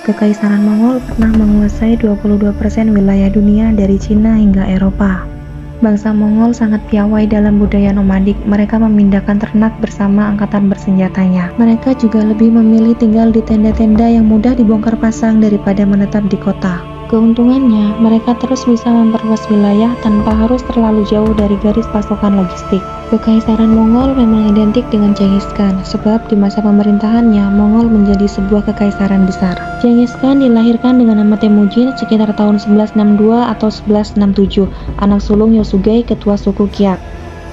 Kekaisaran Mongol pernah menguasai 22% wilayah dunia dari Cina hingga Eropa. Bangsa Mongol sangat piawai dalam budaya nomadik. Mereka memindahkan ternak bersama angkatan bersenjatanya. Mereka juga lebih memilih tinggal di tenda-tenda yang mudah dibongkar pasang daripada menetap di kota. Keuntungannya, mereka terus bisa memperluas wilayah tanpa harus terlalu jauh dari garis pasokan logistik. Kekaisaran Mongol memang identik dengan Genghis Khan, sebab di masa pemerintahannya, Mongol menjadi sebuah kekaisaran besar. Genghis Khan dilahirkan dengan nama Temujin sekitar tahun 1162 atau 1167, anak sulung Yosugei, ketua suku Kiak.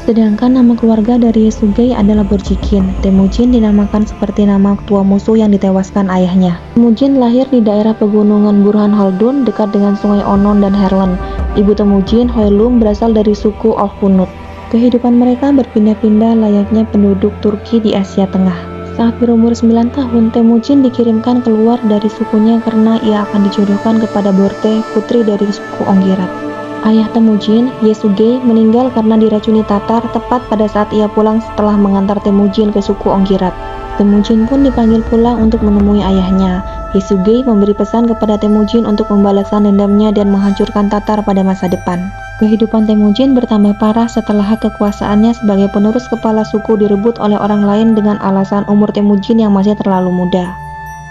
Sedangkan nama keluarga dari Yosugei adalah Borjigin. Temujin dinamakan seperti nama ketua musuh yang ditewaskan ayahnya. Temujin lahir di daerah pegunungan Burhan Khaldun dekat dengan sungai Onon dan Herlen. Ibu Temujin, Hoylum, berasal dari suku Olkhunut. Kehidupan mereka berpindah-pindah layaknya penduduk Turki di Asia Tengah. Saat berumur 9 tahun, Temujin dikirimkan keluar dari sukunya karena ia akan dijodohkan kepada Borte, putri dari suku Onggirat. Ayah Temujin, Yesugei, meninggal karena diracuni Tatar tepat pada saat ia pulang setelah mengantar Temujin ke suku Onggirat. Temujin pun dipanggil pulang untuk menemui ayahnya. Yesugei memberi pesan kepada Temujin untuk membalaskan dendamnya dan menghancurkan Tatar pada masa depan. Kehidupan Temujin bertambah parah setelah hak kekuasaannya sebagai penerus kepala suku direbut oleh orang lain dengan alasan umur Temujin yang masih terlalu muda.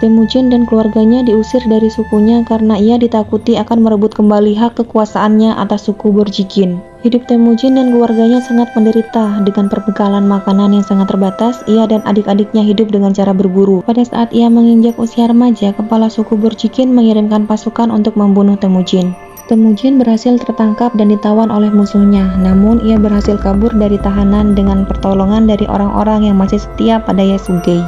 Temujin dan keluarganya diusir dari sukunya karena ia ditakuti akan merebut kembali hak kekuasaannya atas suku Borjigin. Hidup Temujin dan keluarganya sangat menderita. Dengan perbekalan makanan yang sangat terbatas, ia dan adik-adiknya hidup dengan cara berburu. Pada saat ia menginjak usia remaja, kepala suku Borjigin mengirimkan pasukan untuk membunuh Temujin. Temujin berhasil tertangkap dan ditawan oleh musuhnya, namun ia berhasil kabur dari tahanan dengan pertolongan dari orang-orang yang masih setia pada Yesugei.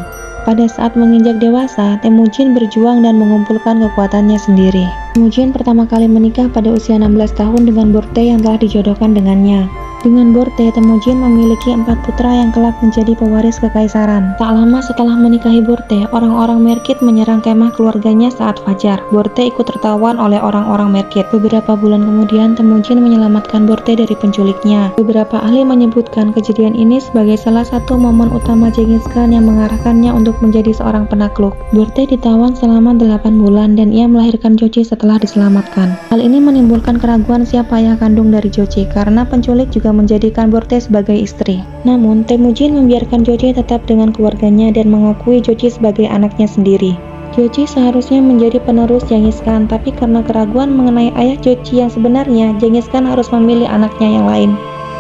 Pada saat menginjak dewasa, Temujin berjuang dan mengumpulkan kekuatannya sendiri. Temujin pertama kali menikah pada usia 16 tahun dengan Borte yang telah dijodohkan dengannya. Dengan Borte, Temujin memiliki 4 putra yang kelak menjadi pewaris kekaisaran. Tak lama setelah menikahi Borte, orang-orang Merkit menyerang kemah keluarganya saat fajar. Borte ikut tertawan oleh orang-orang Merkit. Beberapa bulan kemudian, Temujin menyelamatkan Borte dari penculiknya. Beberapa ahli menyebutkan kejadian ini sebagai salah satu momen utama Genghis Khan yang mengarahkannya untuk menjadi seorang penakluk. Borte ditawan selama 8 bulan dan ia melahirkan Jochi setelah diselamatkan. Hal ini menimbulkan keraguan siapa ayah kandung dari Jochi karena penculik juga menjadikan Borte sebagai istri. Namun, Temujin membiarkan Jochi tetap dengan keluarganya dan mengakui Jochi sebagai anaknya sendiri. Jochi seharusnya menjadi penerus Genghis Khan, tapi karena keraguan mengenai ayah Jochi yang sebenarnya, Genghis Khan harus memilih anaknya yang lain.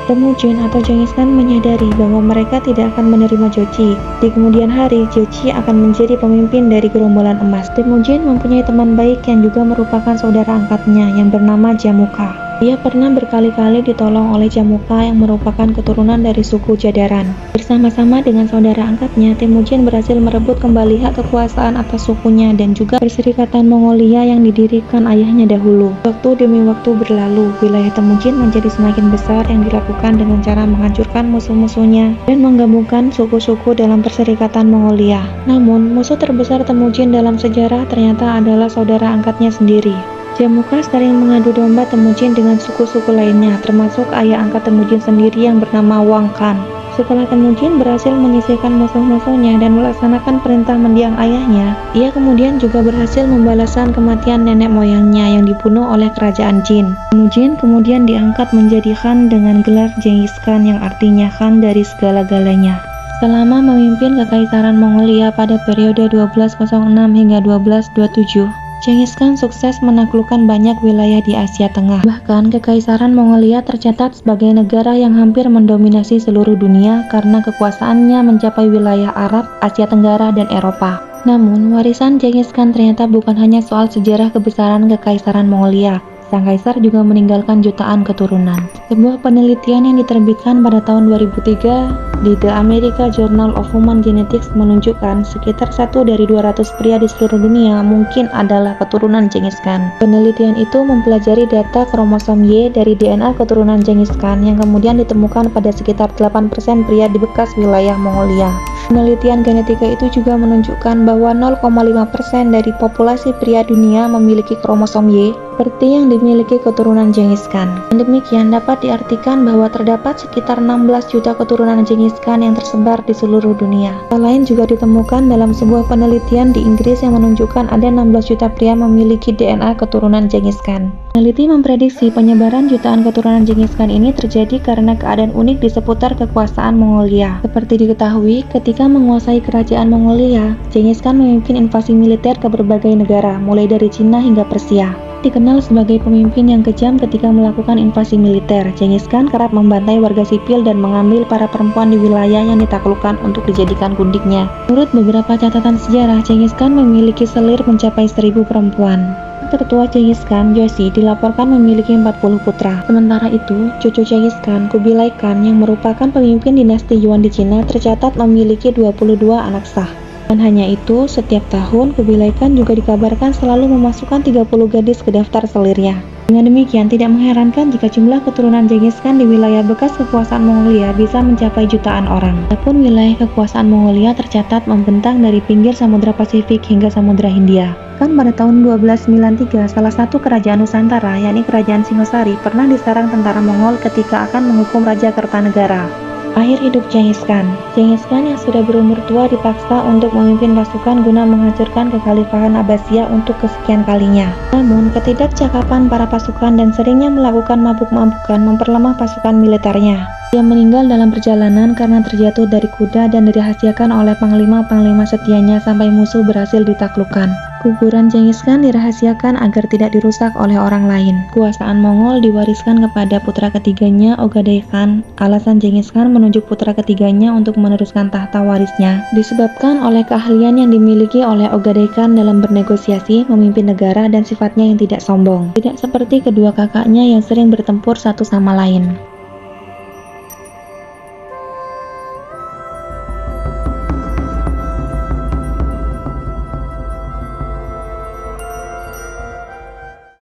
Temujin atau Genghis Khan menyadari bahwa mereka tidak akan menerima Jochi. Di kemudian hari, Jochi akan menjadi pemimpin dari gerombolan emas. Temujin mempunyai teman baik yang juga merupakan saudara angkatnya yang bernama Jamuka. Ia pernah berkali-kali ditolong oleh Jamuka yang merupakan keturunan dari suku Jadaran. Bersama-sama dengan saudara angkatnya, Temujin berhasil merebut kembali hak kekuasaan atas sukunya dan juga Perserikatan Mongolia yang didirikan ayahnya dahulu. Waktu demi waktu berlalu, wilayah Temujin menjadi semakin besar yang dilakukan dengan cara menghancurkan musuh-musuhnya dan menggabungkan suku-suku dalam Perserikatan Mongolia. Namun, musuh terbesar Temujin dalam sejarah ternyata adalah saudara angkatnya sendiri. Jamuka sering mengadu domba Temujin dengan suku-suku lainnya, termasuk ayah angkat Temujin sendiri yang bernama Wang Khan. Setelah Temujin berhasil menyisihkan musuh-musuhnya dan melaksanakan perintah mendiang ayahnya, ia kemudian juga berhasil membalaskan kematian nenek moyangnya yang dibunuh oleh kerajaan Jin. Temujin kemudian diangkat menjadi Khan dengan gelar Genghis Khan yang artinya Khan dari segala-galanya. Selama memimpin Kekaisaran Mongolia pada periode 1206 hingga 1227, Genghis Khan sukses menaklukkan banyak wilayah di Asia Tengah. Bahkan, Kekaisaran Mongolia tercatat sebagai negara yang hampir mendominasi seluruh dunia karena kekuasaannya mencapai wilayah Arab, Asia Tenggara, dan Eropa. Namun, warisan Genghis Khan ternyata bukan hanya soal sejarah kebesaran Kekaisaran Mongolia. Sang kaisar juga meninggalkan jutaan keturunan. Sebuah penelitian yang diterbitkan pada tahun 2003 di The American Journal of Human Genetics menunjukkan sekitar 1 dari 200 pria di seluruh dunia mungkin adalah keturunan Genghis Khan. Penelitian itu mempelajari data kromosom Y dari DNA keturunan Genghis Khan yang kemudian ditemukan pada sekitar 8% pria di bekas wilayah Mongolia. Penelitian genetika itu juga menunjukkan bahwa 0,5% dari populasi pria dunia memiliki kromosom Y, seperti yang dimiliki keturunan Genghis Khan. Dan demikian dapat diartikan bahwa terdapat sekitar 16 juta keturunan Genghis Khan yang tersebar di seluruh dunia. Hal lain juga ditemukan dalam sebuah penelitian di Inggris yang menunjukkan ada 16 juta pria memiliki DNA keturunan Genghis Khan. Peneliti memprediksi penyebaran jutaan keturunan Genghis Khan ini terjadi karena keadaan unik di seputar kekuasaan Mongolia. Seperti diketahui, ketika menguasai kerajaan Mongolia, Genghis Khan memimpin invasi militer ke berbagai negara, mulai dari Cina hingga Persia. Dikenal sebagai pemimpin yang kejam ketika melakukan invasi militer, Genghis Khan kerap membantai warga sipil dan mengambil para perempuan di wilayah yang ditaklukkan untuk dijadikan gundiknya. Menurut beberapa catatan sejarah, Genghis Khan memiliki selir mencapai 1000 perempuan. Tertua Genghis Khan, Joshi, dilaporkan memiliki 40 putra. Sementara itu, cucu Genghis Khan, Kubilai Khan, yang merupakan pemimpin dinasti Yuan di Cina, tercatat memiliki 22 anak sah. Dan hanya itu, setiap tahun Kubilai Khan juga dikabarkan selalu memasukkan 30 gadis ke daftar selirnya. Dengan demikian, tidak mengherankan jika jumlah keturunan Genghis Khan di wilayah bekas kekuasaan Mongolia bisa mencapai jutaan orang. Adapun wilayah kekuasaan Mongolia tercatat membentang dari pinggir Samudra Pasifik hingga Samudra Hindia. Kan pada tahun 1293, salah satu kerajaan Nusantara, yakni Kerajaan Singosari, pernah diserang tentara Mongol ketika akan menghukum Raja Kertanegara. Akhir hidup Genghis Khan. Genghis Khan yang sudah berumur tua dipaksa untuk memimpin pasukan guna menghancurkan kekhalifahan Abbasiyah untuk kesekian kalinya. Namun, ketidakcakapan para pasukan dan seringnya melakukan mabuk-mabukan memperlemah pasukan militernya. Dia meninggal dalam perjalanan karena terjatuh dari kuda dan dirahasiakan oleh panglima-panglima setianya sampai musuh berhasil ditaklukkan. Kuburan Genghis Khan dirahasiakan agar tidak dirusak oleh orang lain. Kuasaan Mongol diwariskan kepada putra ketiganya, Ogadai Khan. Alasan Genghis Khan menunjuk putra ketiganya untuk meneruskan tahta warisnya disebabkan oleh keahlian yang dimiliki oleh Ogadai Khan dalam bernegosiasi, memimpin negara, dan sifatnya yang tidak sombong. Tidak seperti kedua kakaknya yang sering bertempur satu sama lain.